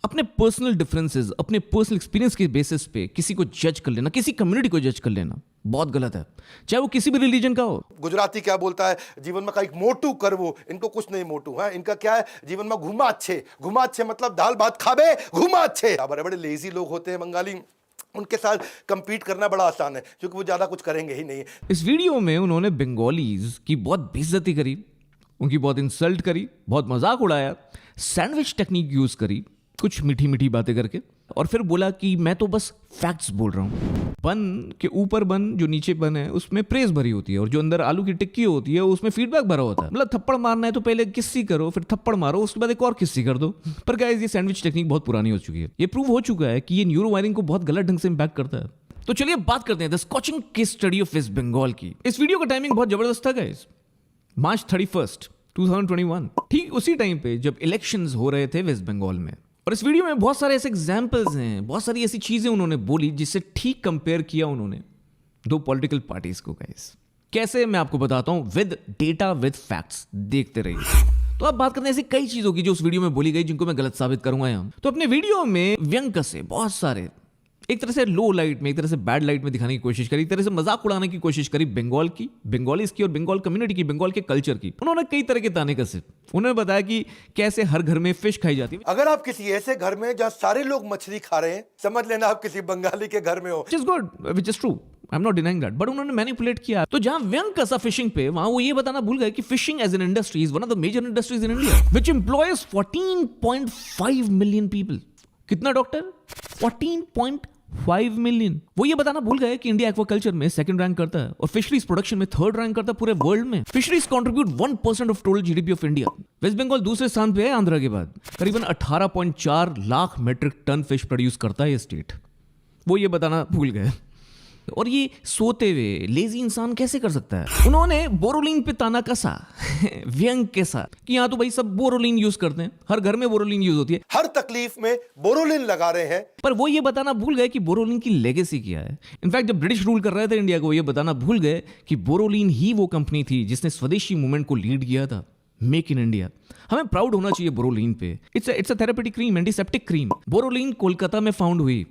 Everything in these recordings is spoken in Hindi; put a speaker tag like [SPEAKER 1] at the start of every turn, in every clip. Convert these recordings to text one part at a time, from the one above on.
[SPEAKER 1] अपने पर्सनल डिफरेंसेस, अपने पर्सनल एक्सपीरियंस के बेसिस पे किसी को जज कर लेना, किसी कम्युनिटी को जज कर लेना बहुत गलत है, चाहे वो किसी भी रिलीजन का हो।
[SPEAKER 2] गुजराती क्या बोलता है, जीवन में कई मोटू करवो, इनको कुछ नहीं मोटू है, इनका क्या है, जीवन में घुमा अच्छे मतलब दाल भात खाबे घुमा अच्छे। बड़े बड़े लेजी लोग होते हैं बंगाली, उनके साथ कंपीट करना बड़ा आसान है क्योंकि वो ज्यादा कुछ करेंगे ही नहीं।
[SPEAKER 1] इस वीडियो में उन्होंने बंगालीज की बहुत बेइज्जती करी, उनकी बहुत इंसल्ट करी, बहुत मजाक उड़ाया, सैंडविच टेक्निक यूज करी, कुछ मीठी मीठी बातें करके, और फिर बोला कि मैं तो बस फैक्ट्स बोल रहा हूं। बन के ऊपर बन, जो नीचे बन है उसमें प्रेस भरी होती है, और जो अंदर आलू की टिक्की होती है उसमें फीडबैक भरा होता है। मतलब थप्पड़ मारना है तो पहले किस्सी करो, फिर थप्पड़ मारो, उसके बाद एक और किस्सी कर दो। पर गाइस, ये सैंडविच टेक्निक बहुत पुरानी हो चुकी है। ये प्रूव हो चुका है कि ये न्यूरो वायरिंग को बहुत गलत ढंग से इंपैक्ट करता है। तो चलिए बात करते हैं the scorching case study of West Bengal की। इस वीडियो का टाइमिंग बहुत जबरदस्त था गाइस, March 31, 2021, ठीक उसी टाइम पे जब इलेक्शंस हो रहे थे वेस्ट बंगाल में। और इस वीडियो में बहुत सारे ऐसे एग्जाम्पल्स हैं, बहुत सारी ऐसी चीजें उन्होंने बोली जिससे ठीक कंपेयर किया उन्होंने दो पॉलिटिकल पार्टीज को। गाइस कैसे, मैं आपको बताता हूं विद डेटा विद फैक्ट्स, देखते रहिए। तो अब बात करते हैं ऐसी कई चीजों की जो उस वीडियो में बोली गई जिनको मैं गलत साबित करूंगा यहां। तो अपने वीडियो में व्यंग कसे बहुत सारे, एक तरह से लो लाइट में, एक तरह से बैड लाइट में दिखाने की कोशिश करी, एक तरह से मजाक उड़ाने की कोशिश करी बंगाल की, बंगालीज की और बंगाल कम्युनिटी की, बंगाल के कल्चर की। उन्होंने कई तरह के ताने कसे। उन्होंने बताया कि कैसे हर घर में फिश खाई जाती है।
[SPEAKER 2] अगर आप किसी ऐसे घर में जहां सारे लोग मछली खा रहे हैं, समझ लेना आप किसी बंगाली के घर में हो।
[SPEAKER 1] Which is good, which is true. I'm not denying that. But उन्होंने मैनिपुलेट किया। तो जहां व्यंग कसा फिशिंग पे, वहां वो ये बताना भूल गए कि fishing as an industry is one of the major industries in India which employs 14.5 million people. कितना डॉक्टर? 14.5 मिलियन। वो ये बताना भूल गए कि इंडिया एक्वाकल्चर में सेकंड रैंक करता है और फिशरीज प्रोडक्शन में थर्ड रैंक करता है पूरे वर्ल्ड में। Fisheries contribute 1% of total GDP of India. West Bengal दूसरे स्थान पे है आंध्रा के बाद। करीबन 18.4 lakh metric ton fish produce करता है ये स्टेट। वो ये बताना भूल गए। और ये सोते हुए लेजी इंसान कैसे कर सकता है? उन्होंने बोरोलिन पे ताना कसा व्यंग के साथ कि यहां तो भाई सब बोरोलिन यूज करते हैं, हर घर में बोरोलिन यूज होती है,
[SPEAKER 2] हर तकलीफ में बोरोलिन लगा रहे हैं।
[SPEAKER 1] पर वो ये बताना भूल गए कि बोरोलिन की लेगेसी क्या है। इनफैक्ट जब ब्रिटिश रूल कर रहे थे इंडिया को, ये बताना भूल गए कि बोरोलिन ही वो कंपनी थी जिसने स्वदेशी मूवमेंट को लीड किया था, मेक इन इंडिया। हमें प्राउड होना चाहिए बोरोलिन पे। It's a therapeutic cream, antiseptic cream. Boroline Kolkata में फाउंड हुई।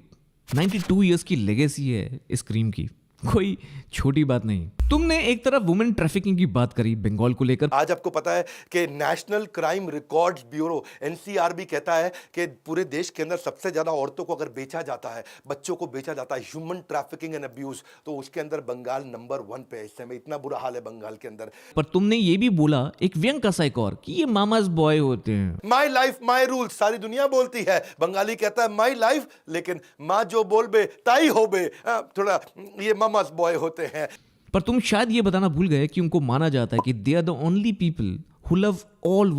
[SPEAKER 1] 92 इयर्स की लेगेसी है इस क्रीम की, कोई छोटी बात नहीं। तुमने एक तरफ वुमेन ट्रैफिकिंग की बात करी बंगाल को लेकर।
[SPEAKER 2] आज आपको पता है कि national crime records bureau NCRB कहता है कि पूरे देश के अंदर सबसे ज्यादा औरतों को अगर बेचा जाता है, बच्चों को बेचा जाता है, ह्यूमन ट्रैफिकिंग एंड अब्यूज, तो उसके अंदर बंगाल नंबर 1 पे है। इस समय इतना बुरा हाल है बंगाल के अंदर।
[SPEAKER 1] पर तुमने ये भी बोला एक व्यंग कसा एक और कि ये मामाज बॉय होते हैं।
[SPEAKER 2] माई लाइफ माई रूल्स सारी दुनिया बोलती है, बंगाली कहता है माई लाइफ, लेकिन माँ जो बोलबे ताई होबे, थोड़ा ये मामाज बॉय होते हैं।
[SPEAKER 1] पर तुम शायद ये बताना भूल गए कि उनको माना जाता है कि they are the only people who love all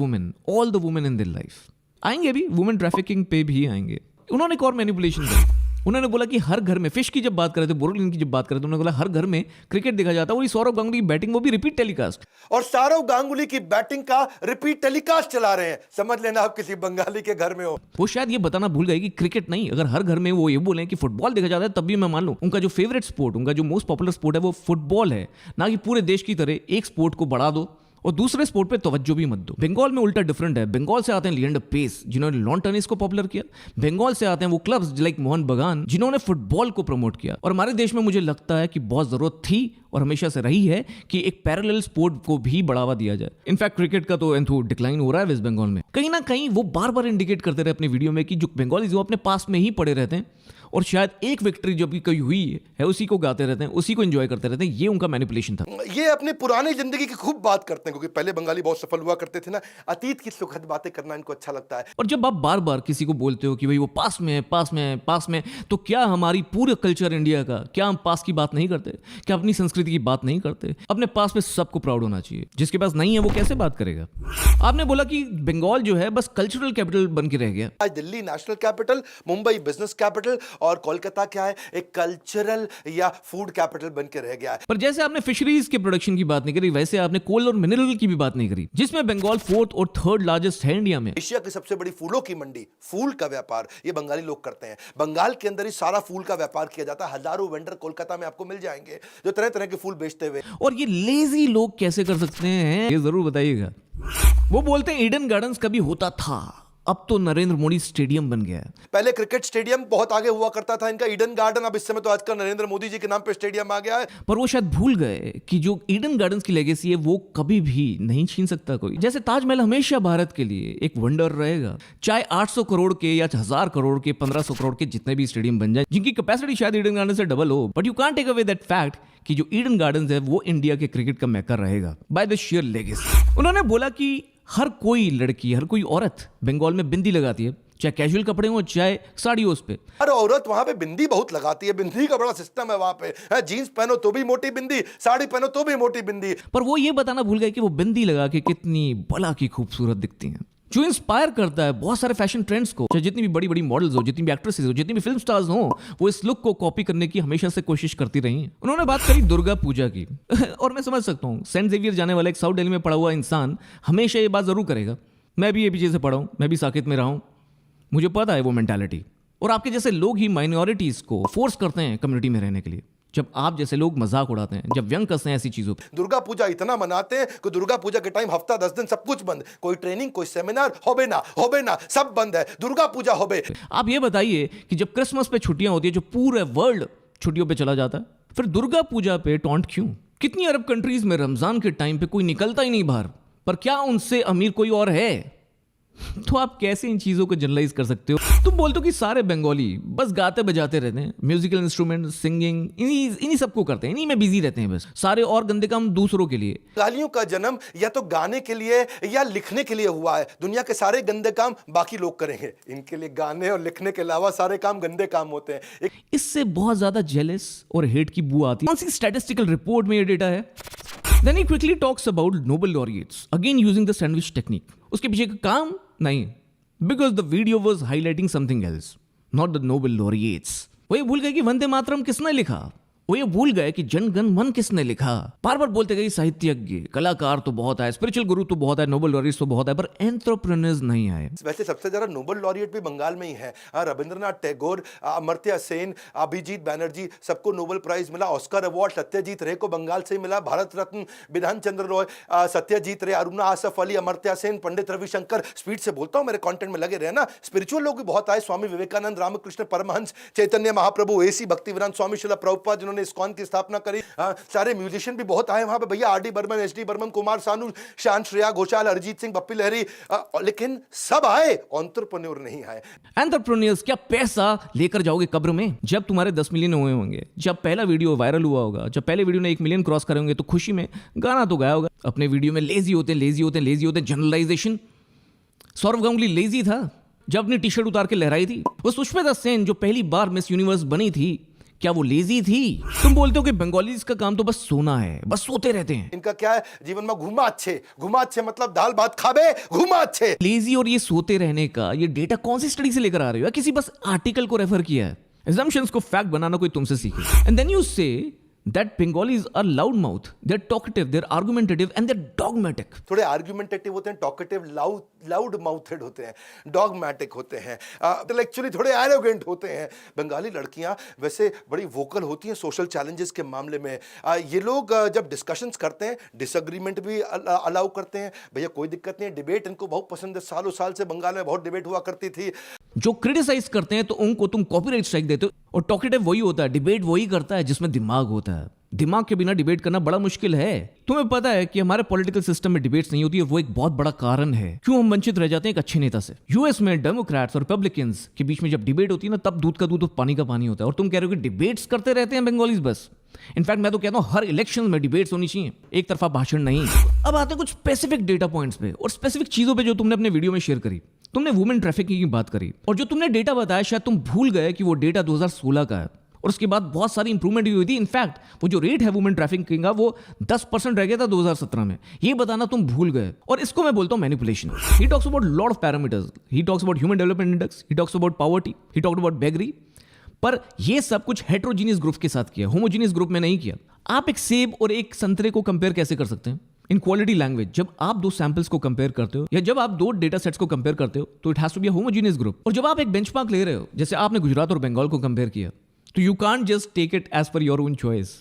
[SPEAKER 1] the women in their life. आएंगे अभी वुमेन ट्रैफिकिंग पे भी आएंगे। उन्होंने एक और मैनिपुलेशन की। उन्होंने बोला कि हर घर में, फिश की जब बात कर रहे थे, बोरोलिन की जब बात कर रहे थे, उन्होंने बोला हर घर में क्रिकेट देखा जाता है। वही सौरव गांगुली की बैटिंग, वो भी रिपीट टेलीकास्ट।
[SPEAKER 2] और सौरव गांगुली की बैटिंग का रिपीट टेलीकास्ट चला रहे हैं। समझ लेना आप किसी बंगाली के घर में हो।
[SPEAKER 1] वो शायद ये बताना भूल गए कि क्रिकेट नहीं, अगर हर घर में वो ये बोले कि फुटबॉल देखा जाता है तब भी मैं मान लूं। उनका जो फेवरेट स्पोर्ट, उनका जो मोस्ट पॉपुलर स्पोर्ट है वो फुटबॉल है। ना कि पूरे देश की तरह एक स्पोर्ट को बढ़ा दो और दूसरे स्पोर्ट पे तवज्जो भी मत दो। बंगाल में उल्टा डिफरेंट है। बंगाल से आते हैं लिएंडर पेस जिन्होंने लॉन टेनिस को पॉपुलर किया। बंगाल से आते हैं वो क्लब्स लाइक मोहन बगान जिन्होंने फुटबॉल को प्रमोट किया। और हमारे देश में मुझे लगता है कि बहुत जरूरत थी और हमेशा से रही है कि एक पैरेलल स्पोर्ट को भी बढ़ावा दिया जाए। इनफैक्ट क्रिकेट का तो एंथो डिक्लाइन हो रहा है वेस्ट बंगाल में। कहीं ना कहीं वो बार बार इंडिकेट करते रहे अपने वीडियो में कि जो बंगालीज वो अपने पास में ही पड़े रहते हैं और शायद एक विक्ट्री जो भी कहीं हुई है उसी को गाते रहते हैं, उसी को एंजॉय करते रहते हैं। ये उनका मैनिपुलेशन था।
[SPEAKER 2] ये अपनी पुरानी जिंदगी की खूब बात करते हैं क्योंकि पहले बंगाली बहुत सफल हुआ करते थे ना। अतीत की सुखद बातें करना इनको अच्छा लगता है।
[SPEAKER 1] और जब आप बार बार किसी को बोलते हो कि भाई वो पास में है, पास में है, पास में, तो क्या हमारी पूरे कल्चर इंडिया का, क्या हम पास की बात नहीं करते? क्या अपनी संस्कृति की बात नहीं करते? अपने पास में सबको प्राउड होना चाहिए। जिसके पास नहीं है वो कैसे बात करेगा? आपने बोला कि बंगाल जो है बस कल्चरल कैपिटल बन के रह गया।
[SPEAKER 2] आज Delhi national capital, Mumbai business capital और कोलकाता क्या है, एक कल्चरल या फूड कैपिटल बन के रह गया है।
[SPEAKER 1] पर जैसे आपने फिशरीज के प्रोडक्शन की बात नहीं करी, वैसे आपने कोल और मिनरल की भी बात नहीं करी, जिसमें बंगाल 4th और 3rd लार्जेस्ट है इंडिया में।
[SPEAKER 2] एशिया की सबसे बड़ी फूलों की मंडी, फूल का व्यापार, ये बंगाली लोग करते हैं। बंगाल के अंदर ही सारा फूल का व्यापार किया जाता है। हजारों वेंडर कोलकाता में आपको मिल जाएंगे जो तरह तरह के फूल बेचते हुए।
[SPEAKER 1] और ये लेजी लोग कैसे कर सकते हैं, ये जरूर बताइएगा। वो बोलते हैं ईडन गार्डन्स कभी होता था, अब तो नरेंद्र मोदी स्टेडियम बन गया है।
[SPEAKER 2] पहले क्रिकेट स्टेडियम बहुत आगे हुआ करता था इनका ईडन गार्डन, अब इस समय तो आजकल नरेंद्र मोदी जी के नाम पे स्टेडियम आ गया है।
[SPEAKER 1] पर वो शायद भूल गए कि जो ईडन गार्डन्स की लेगेसी है वो कभी भी नहीं छीन सकता कोई। जैसे ताजमहल हमेशा भारत के लिए एक वंडर रहेगा, चाहे 800 करोड़ के या 1000 करोड़ के 1500 करोड़ के जितने भी स्टेडियम बन जाए, जिनकी कैपेसिटी शायद ईडन गार्डन से डबल हो, but you can't take away that fact कि जो ईडन गार्डन्स है वो इंडिया के क्रिकेट का मैकर रहेगा बाय द शेयर लेगेसी। उन्होंने बोला कि हर कोई लड़की, हर कोई औरत बंगाल में बिंदी लगाती है, चाहे कैजुअल कपड़े हो चाहे साड़ी हो उस पे।
[SPEAKER 2] हर औरत वहां पे बिंदी बहुत लगाती है, बिंदी का बड़ा सिस्टम है वहां पे। जीन्स पहनो तो भी मोटी बिंदी, साड़ी पहनो तो भी मोटी बिंदी।
[SPEAKER 1] पर वो ये बताना भूल गए कि वो बिंदी लगा के कितनी भला की खूबसूरत दिखती हैं, जो इंस्पायर करता है बहुत सारे फैशन ट्रेंड्स को। चाहे जितनी भी बड़ी बड़ी मॉडल्स हो, जितनी भी एक्ट्रेसेस हो, जितनी भी फिल्म स्टार्स हो, वो इस लुक को कॉपी करने की हमेशा से कोशिश करती रही हैं। उन्होंने बात करी दुर्गा पूजा की और मैं समझ सकता हूँ, सेंट जेवियर जाने वाला एक साउथ दिल्ली में पढ़ा हुआ इंसान हमेशा ये बात जरूर करेगा, मैं भी ये पीछे से पढ़ा हूँ, मैं भी साकेत में रहा हूँ, मुझे पता है वो मेंटालिटी। और आपके जैसे लोग ही माइनॉरिटीज को फोर्स करते हैं कम्युनिटी में रहने के लिए। जब आप जैसे लोग मजाक उड़ाते हैं, जब व्यंग कसते हैं ऐसी चीजों पे।
[SPEAKER 2] दुर्गा पूजा इतना मनाते हैं कि दुर्गा पूजा के टाइम हफ्ता 10 दिन सब कुछ बंद, कोई ट्रेनिंग, कोई सेमिनार होबे ना सब बंद है, दुर्गा पूजा होबे।
[SPEAKER 1] आप ये बताइए कि जब क्रिसमस पे छुट्टियां होती है, जो पूरे वर्ल्ड छुट्टियों पे चला जाता है, फिर दुर्गा पूजा पे टॉन्ट क्यों? कितनी अरब कंट्रीज में रमजान के टाइम पे कोई निकलता ही नहीं बाहर, पर क्या उनसे अमीर कोई और है? तो आप कैसे इन चीजों को जनरलाइज कर सकते हो? तुम बोलते हो कि सारे बंगाली बस गाते बजाते रहते हैं, म्यूजिकल इंस्ट्रूमेंट, सिंगिंग, इन्हीं सबको करते हैं, इन्हीं में बिजी रहते हैं बस, सारे और गंदे काम दूसरों के लिए।
[SPEAKER 2] गालियों का जन्म या तो गाने के लिए या लिखने के लिए हुआ है। दुनिया के सारे गंदे काम बाकी लोग करेंगे, इनके लिए गाने और लिखने के अलावा सारे काम गंदे काम होते हैं।
[SPEAKER 1] इससे बहुत ज्यादा जेलस और हेट की बू आती है। कौन सी स्टैटिस्टिकल रिपोर्ट में ये डेटा है? Then he quickly talks about Nobel laureates, again using the sandwich technique. उसके पीछे का काम नहीं, because the video was highlighting something else, not the Nobel laureates. वो ये भूल गए कि वंदे मातरम किसने लिखा, वो ये भूल गए कि जन गण मन किसने लिखा। बार बार बोलते गए साहित्यज्ञ, कलाकार तो बहुत है, स्पिरिचुअल गुरु तो बहुत है, नोबेल लॉरियट्स तो बहुत है, पर एंटरप्रेन्योर्स नहीं आए।
[SPEAKER 2] वैसे सबसे ज्यादा नोबेल लॉरियट भी बंगाल में ही है। रविंद्रनाथ टैगोर, अमर्त्य सेन, अभिजीत बैनर्जी, सबको नोबेल प्राइज मिला। ऑस्कर अवार्ड सत्यजीत रे को बंगाल से ही मिला। भारत रत्न विधान चंद्र रॉय, सत्यजीत रे, अरुणा आसफ अली, अमर्त्य सेन, पंडित रविशंकर। स्पीड से बोलता हूँ, मेरे कंटेंट में लगे रहना। स्पिरिचुअल लोग भी बहुत आए, स्वामी विवेकानंद, रामकृष्ण परमहंस, चैतन्य महाप्रभु, एसी भक्तिवेदांत स्वामी, शिला प्रभुपाद जिन्होंने इस्कॉन की स्थापना करी। सारे म्यूजिशियन भी बहुत आए वहां पे भैया, R D Burman, H D Burman, Kumar Sanu, Shan, Shreya Ghoshal, Arijit Singh, Bappi Lahiri, लेकिन सब आए, एंटरप्रेन्योर नहीं आए।
[SPEAKER 1] एंटरप्रेन्योर्स क्या पैसा लेकर जाओगे कब्र में? जब तुम्हारे 10 मिलियन हुए होंगे, जब पहला वीडियो वायरल हुआ होगा, जब पहले वीडियो ने 1 मिलियन क्रॉस करे होंगे, तो खुशी में गाना तो गाया होगा। अपने वीडियो में लेजी होते जनरलाइजेशन। सौरव गांगुली लेजी था जब अपनी टी शर्ट उतार के लहराई थी। वो सुष्मिता सेन जो पहली बार मिस यूनिवर्स बनी थी, क्या वो लेजी थी? तुम बोलते हो कि बंगालीज का काम तो बस सोना है, बस सोते रहते हैं।
[SPEAKER 2] इनका क्या है जीवन में? घुमा अच्छे मतलब दाल भात खाबे, घुमा अच्छे।
[SPEAKER 1] लेजी और ये सोते रहने का ये डेटा कौन सी स्टडी से लेकर आ रहे हो, या किसी बस आर्टिकल को रेफर किया है? assumptions को फैक्ट बनाना कोई तुमसे सीखे। एंड देन यू से that Bengalis are loud mouth, they're talkative, they're argumentative and they're dogmatic.
[SPEAKER 2] थोड़े argumentative होते हैं, talkative, loud mouthed होते हैं, dogmatic होते हैं, intellectually थोड़े arrogant होते हैं। बंगाली लड़कियां वैसे बड़ी vocal होती हैं सोशल चैलेंजेस के मामले में। ये लोग जब डिस्कशंस करते हैं, डिसएग्रीमेंट भी अलाउ करते हैं। भैया कोई दिक्कत नहीं है, डिबेट इनको बहुत पसंद है। सालों साल से बंगाल में बहुत डिबेट हुआ करती थी।
[SPEAKER 1] जो क्रिटिसाइज करते हैं तो उनको तुम कॉपीराइट स्ट्राइक देते हो, और टॉकेटिव वही होता है, डिबेट वही करता है जिसमें दिमाग होता है। दिमाग के बिना डिबेट करना बड़ा मुश्किल है। तुम्हें पता है कि हमारे पॉलिटिकल सिस्टम में डिबेट्स नहीं होती है, वो एक बहुत बड़ा कारण है क्यों हम वंचित रह जाते हैं एक अच्छे नेता से। यूएस में डेमोक्रेट्स और रिपब्लिकन्स के बीच में जब डिबेट होती है ना, तब दूध का दूध और पानी का पानी होता है। और तुम कह रहे हो कि डिबेट्स करते रहते हैं बंगालीज बस। इनफैक्ट मैं तो कहता हूं हर इलेक्शन में डिबेट्स होनी चाहिए, एक तरफा भाषण नहीं। अब आते हैं कुछ स्पेसिफिक डेटा पॉइंट्स पे और स्पेसिफिक चीजों पे जो तुमने अपने वीडियो में शेयर करी। तुमने वुमेन ट्रैफिकिंग की बात करी, और जो तुमने डेटा बताया शायद तुम भूल गए कि वो डेटा 2016 का है, और उसके बाद बहुत सारी इंप्रूवमेंट हुई थी। इनफैक्ट वो जो रेट है वुमेन ट्रैफिकिंग का, वो 10% रह गया था 2017 में। ये बताना तुम भूल गए, और इसको मैं बोलता हूं manipulation. He talks about lot of parameters, he talks about human development index, he talks about poverty, he talks about beggary, पर ये सब कुछ हेट्रोजीनियस ग्रुप के साथ किया, होमोजीनियस ग्रुप में नहीं किया। आप एक सेब और एक संतरे को कंपेयर कैसे कर सकते हैं इन क्वालिटी लैंग्वेज? जब आप दो सैंपल्स को कंपेयर करते हो, या जब आप दो डेटा सेट्स को कंपेयर करते हो, तो it has to be a homogeneous group. और जब आप एक बेंचमार्क ले रहे हो, जैसे आपने गुजरात और बंगाल को कंपेयर किया, तो you can't just take it as per your own choice.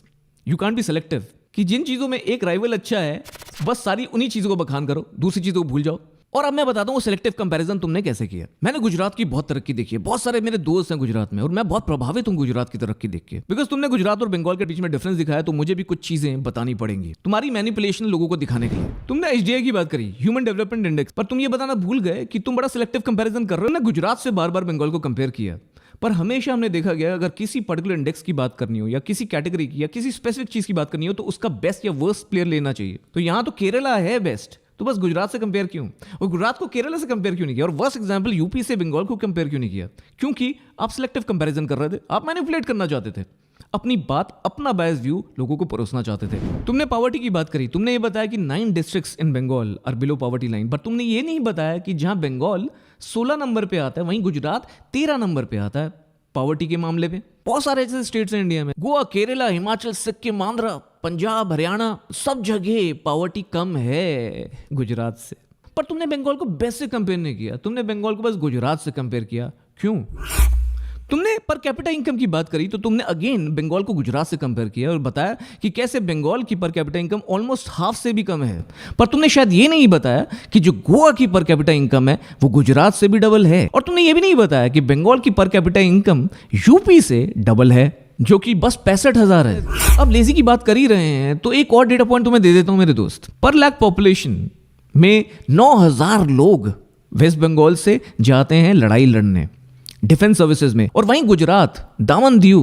[SPEAKER 1] You can't be selective कि जिन चीजों में एक राइवल अच्छा है, बस सारी उन्हीं चीजों को बखान करो, दूसरी चीजों को भूल जाओ। और अब मैं बताता हूँ सिलेक्टिव कंपैरिजन तुमने कैसे किया। मैंने गुजरात की बहुत तरक्की देखी है, बहुत सारे मेरे दोस्त हैं गुजरात में और मैं बहुत प्रभावित हूँ गुजरात की तरक्की देख के। बिकॉज तुमने गुजरात और बंगाल के बीच में डिफरेंस दिखाया तो मुझे भी कुछ चीजें बतानी पड़ेंगी तुम्हारी मैनिपुलेशन लोगों को दिखाने के लिए। तुमने HDI की बात करी, ह्यूमन डेवलपमेंट इंडेक्स, पर तुम ये बताना भूल गए कि तुम बड़ा सिलेक्टिव कंपैरिजन कर रहे हो ना। गुजरात से बार बार बंगाल को कंपेयर किया, पर हमेशा हमने देखा गया अगर किसी पर्टिकुलर इंडेक्स की बात करनी हो या किसी कैटेगरी की या किसी स्पेसिफिक चीज की बात करनी हो तो उसका बेस्ट या वर्स्ट प्लेयर लेना चाहिए। तो यहां तो केरला है बेस्ट, तो बस गुजरात से कंपेयर क्यों? और गुजरात को केरला से कंपेयर क्यों नहीं किया? और वर्स्ट एग्जांपल यूपी से बंगाल को कंपेयर क्यों नहीं किया? क्योंकि आप सिलेक्टिव कंपैरिजन कर रहे थे, आप मैनिपुलेट करना चाहते थे, अपनी बात, अपना बायस व्यू लोगों को परोसना चाहते थे। तुमने पॉवर्टी की बात करी, तुमने ये बताया कि 9 districts in Bengal are below poverty line, पर तुमने ये नहीं बताया कि जहां बंगाल 16 नंबर पे आता है वहीं गुजरात 13 नंबर पे आता है पॉवर्टी के मामले में। बहुत सारे ऐसे स्टेट्स हैं इंडिया में, गोवा, केरला, हिमाचल, सिक्किम, आंध्र, पंजाब, हरियाणा, सब जगह पॉवर्टी कम है गुजरात से। पर तुमने बंगाल को बेस्ट से कंपेयर नहीं किया, तुमने बंगाल को बस गुजरात से कंपेयर किया। क्यों? तुमने पर कैपिटा इनकम की बात करी तो तुमने अगेन बंगाल को गुजरात से कंपेयर किया और बताया कि कैसे बंगाल की per capita income almost half से भी कम है। पर तुमने शायद ये नहीं बताया कि जो गोवा की पर कैपिटा इनकम है वो गुजरात से भी डबल है। और तुमने ये भी नहीं बताया कि बंगाल की पर कैपिटा इनकम यूपी से डबल है, जो कि बस 65,000 है। अब लेजी की बात कर ही रहे हैं तो एक और डेटा पॉइंट तुम्हें दे देता हूं मेरे दोस्त। पर लाख पॉपुलेशन में 9,000 लोग वेस्ट बंगाल से जाते हैं लड़ाई लड़ने डिफेंस सर्विसेज में, और वहीं गुजरात दामन दीव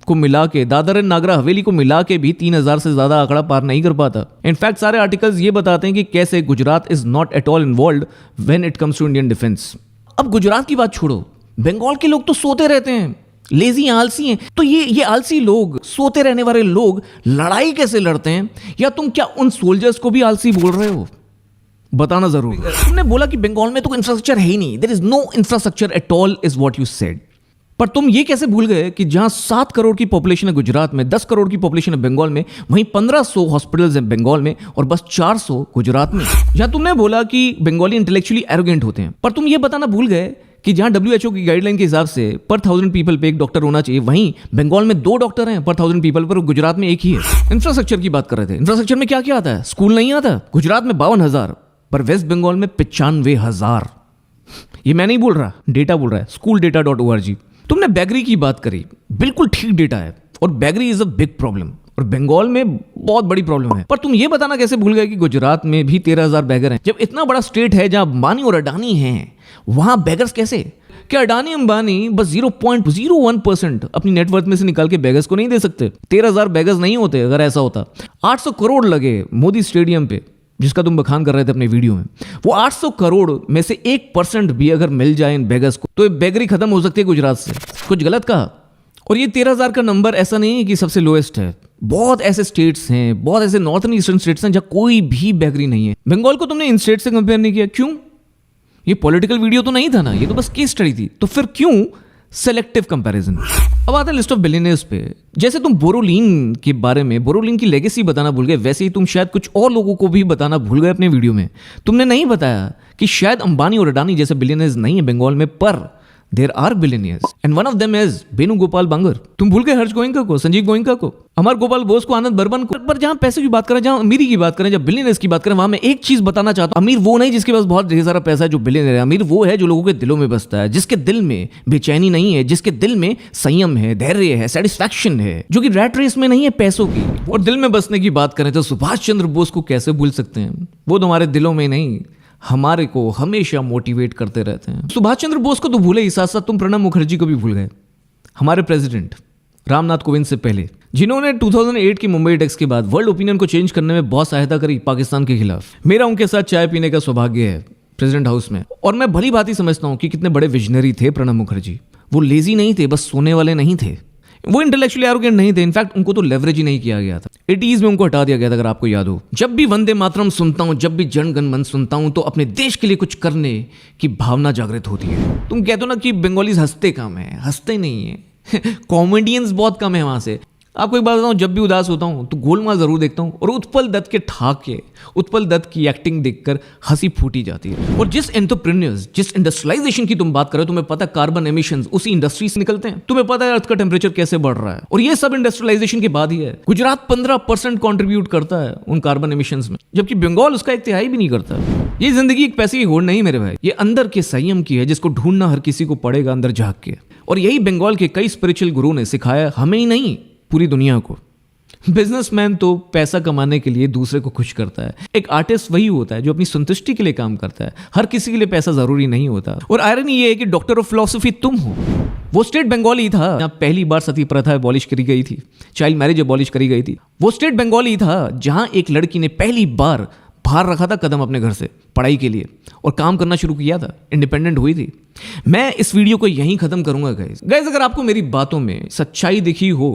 [SPEAKER 1] को मिला के, दादर एंड नागर हवेली को मिला के भी 3,000 से ज्यादा आंकड़ा पार नहीं कर पाता। इनफैक्ट सारे आर्टिकल्स ये बताते हैं कि कैसे Gujarat is not at all involved when it comes to Indian defence. अब गुजरात की बात छोड़ो, बंगाल के लोग तो सोते रहते हैं, लेजी, आलसी हैं। तो ये आलसी लोग, सोते रहने वाले लोग लड़ाई कैसे लड़ते हैं? या तुम क्या उन सोल्जर्स को भी आलसी बोल रहे हो? बताना जरूर। तुमने बोला कि बंगाल में तो इंफ्रास्ट्रक्चर है ही नहीं, there is no infrastructure at all is what you said. पर तुम ये कैसे भूल गए कि जहां 7 करोड़ की पॉपुलेशन है गुजरात में, 10 करोड़ की पॉपुलेशन है बंगाल में, वहीं 1500 हॉस्पिटल्स हैं बंगाल में और बस 400 गुजरात में। जहां तुमने बोला कि बंगाली इंटेलेक्चुअली एरोगेंट होते हैं, पर तुम ये बताना भूल गए कि जहां WHO की गाइडलाइन के हिसाब से पर 1000 पीपल पे एक डॉक्टर होना चाहिए, वहीं बंगाल में 2 डॉक्टर हैं पर 1000 पीपल पर, गुजरात में 1 ही है। इंफ्रास्ट्रक्चर की बात कर रहे थे, इंफ्रास्ट्रक्चर में क्या क्या आता है? स्कूल नहीं आता। गुजरात में 52,000 पर वेस्ट बंगाल में 95,000। ये मैं नहीं बोल रहा, डेटा बोल रहा है, schooldata.org। तुमने बेगरी की बात करी, बिल्कुल ठीक डेटा है, और beggary is a big problem और बंगाल में बहुत बड़ी प्रॉब्लम है। पर तुम ये बताना कैसे भूल गए कि गुजरात में भी 13,000 बेगर हैं? जब इतना बड़ा स्टेट है जहां अंबानी और अडानी हैं, वहां बेगर्स कैसे? क्या अडानी अंबानी बस 0.01% अपनी नेटवर्थ में से निकाल के बेगर्स को नहीं दे सकते? 13,000 बेगर्स नहीं होते अगर ऐसा होता। 800 करोड़ लगे मोदी स्टेडियम पे, जिसका तुम बखान कर रहे थे अपने वीडियो में। वो 800 करोड़ में से 1% भी अगर मिल जाए इन बेगर्स को तो ये बेगरी खत्म हो सकती है गुजरात से। कुछ गलत कहा? और ये 13,000 का नंबर ऐसा नहीं है कि सबसे लोएस्ट है। बहुत ऐसे स्टेट्स हैं, बहुत ऐसे नॉर्थन ईस्टर्न स्टेट्स हैं जहां कोई भी बेगरी नहीं है। बंगाल को तुमने इन स्टेट से कंपेयर नहीं किया, क्यों? ये पॉलिटिकल वीडियो तो नहीं था ना, ये तो बस केस स्टडी थी। तो फिर क्यों सेलेक्टिव कंपैरिजन? अब आता है लिस्ट ऑफ बिलियनियर्स पे। जैसे तुम बोरोलिन के बारे में, बोरोलिन की लेगेसी बताना भूल गए, वैसे ही तुम शायद कुछ और लोगों को भी बताना भूल गए अपने वीडियो में। तुमने नहीं बताया कि शायद अंबानी और अडानी जैसे बिलियनियर्स नहीं है बंगाल में, पर there are billionaires and one of them is Venugopal Bangur. तुम भूल गए हर्ष गोयनका को, संजीव गोयनका को, अमर गोपाल बोस को, आनंद बर्मन को। पर जहां पैसे की बात करें, जहां अमीरी की बात करें, जहां बिलियनियर्स की बात करें, वहां मैं एक चीज बताना चाहता हूं, अमीर वो नहीं जिसके पास बहुत ढेर सारा पैसा है जो बिलियनियर है। अमीर वो है जो लोगों के दिलों में बसता है, जिसके दिल में बेचैनी नहीं है, जिसके दिल में संयम है, धैर्य है, सेटिस्फैक्शन है, जो कि रैट रेस में नहीं है पैसों की। और दिल में बसने की बात करें तो सुभाष चंद्र बोस को कैसे भूल सकते हैं? वो तुम्हारे दिलों में नहीं, हमारे को हमेशा मोटिवेट करते रहते हैं। सुभाष चंद्र बोस को तो भूले ही, साथ साथ तुम प्रणब मुखर्जी को भी भूल गए, हमारे प्रेसिडेंट रामनाथ कोविंद से पहले, जिन्होंने 2008 की मुंबई अटैक्स के बाद वर्ल्ड ओपिनियन को चेंज करने में बहुत सहायता करी पाकिस्तान के खिलाफ। मेरा उनके साथ चाय पीने का सौभाग्य है प्रेसिडेंट हाउस में, और मैं भली भांति समझता हूं कि कितने बड़े विजनरी थे प्रणब मुखर्जी। वो लेजी नहीं थे, बस सोने वाले नहीं थे, वो इंटेलेक्चुअली एरोगेंट नहीं थे। इनफैक्ट उनको तो लेवरेज ही नहीं किया गया था, 80s में उनको हटा दिया गया था, अगर आपको याद हो। जब भी वंदे मातरम सुनता हूं, जब भी जन गण मन सुनता हूं, तो अपने देश के लिए कुछ करने की भावना जागृत होती है। तुम कहते हो ना कि बंगालीज हंसते कम है, हंसते नहीं है कॉमेडियंस बहुत कम है वहां से। आपको एक बात बताऊं, जब भी उदास होता हूं तो गोलमाल जरूर देखता हूं और उत्पल दत्त के ठाके, उत्पल दत्त की एक्टिंग देखकर हंसी फूटी जाती है। और जिस एंटरप्रेन्योर्स, जिस इंडस्ट्रियलाइजेशन की तुम बात करो, तुम्हें पता कार्बन एमिशंस उसी इंडस्ट्री से निकलते हैं। तुम्हें पता है अर्थ का टेम्परेचर कैसे बढ़ रहा है, और ये सब इंडस्ट्रियलाइजेशन के बाद ही है। गुजरात 15% कॉन्ट्रीब्यूट करता है उन कार्बन एमिशंस में, जबकि बंगाल उसका 1/3 भी नहीं करता। ये जिंदगी एक पैसे की होड़ नहीं मेरे भाई, ये अंदर के संयम की है, जिसको ढूंढना हर किसी को पड़ेगा अंदर झांक के। और यही बंगाल के कई स्पिरिचुअल गुरु ने सिखाया हमें ही नहीं, पूरी दुनिया को। बिजनेसमैन तो पैसा कमाने के लिए दूसरे को खुश करता है, एक आर्टिस्ट वही होता है जो अपनी संतुष्टि के लिए काम करता है। हर किसी के लिए पैसा जरूरी नहीं होता। और आयरनी ये है कि डॉक्टर ऑफ फिलॉसफी तुम हो। वो स्टेट बंगाली था जहां पहली बार सती प्रथा एबॉलिश करी गई थी, चाइल्ड मैरिज एबॉलिश करी गई थी। वो स्टेट बंगाली था जहां एक लड़की ने पहली बार बाहर रखा था कदम अपने घर से पढ़ाई के लिए और काम करना शुरू किया था, इंडिपेंडेंट हुई थी। मैं इस वीडियो को यहीं खत्म करूंगा गाइस। अगर आपको मेरी बातों में सच्चाई दिखी हो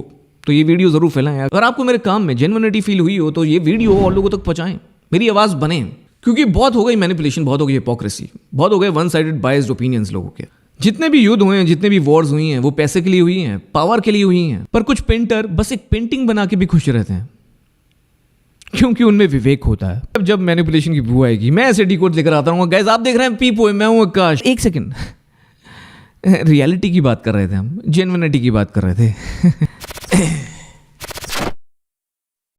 [SPEAKER 1] तो ये वीडियो जरूर फैलाएं। अगर आपको मेरे काम में जेन्युइनिटी फील हुई हो तो ये वीडियो और लोगों तक पहुंचाएं, मेरी आवाज बने। क्योंकि बहुत हो गई मैनिपुलेशन, बहुत हो गई हिपोक्रेसी, बहुत हो गए वन साइडेड बायस्ड ओपिनियंस लोगों के। जितने भी युद्ध हुए हैं, जितने भी वॉर्स हुई हैं, वो पैसे के लिए हुई हैं, पावर के लिए हुई हैं। पर कुछ पेंटर बस एक पेंटिंग बना के भी खुश रहते हैं, क्योंकि उनमें विवेक होता है। अब जब मैनिपुलेशन की बू आएगी, मैं ऐसे डिकोड लेकर आता हूँ। गाइस आप देख रहे हैं पी पोए, मैं हूँ आकाश। एक सेकंड, रियलिटी की बात कर रहे थे हम, जेन्युइनिटी की बात कर रहे थे।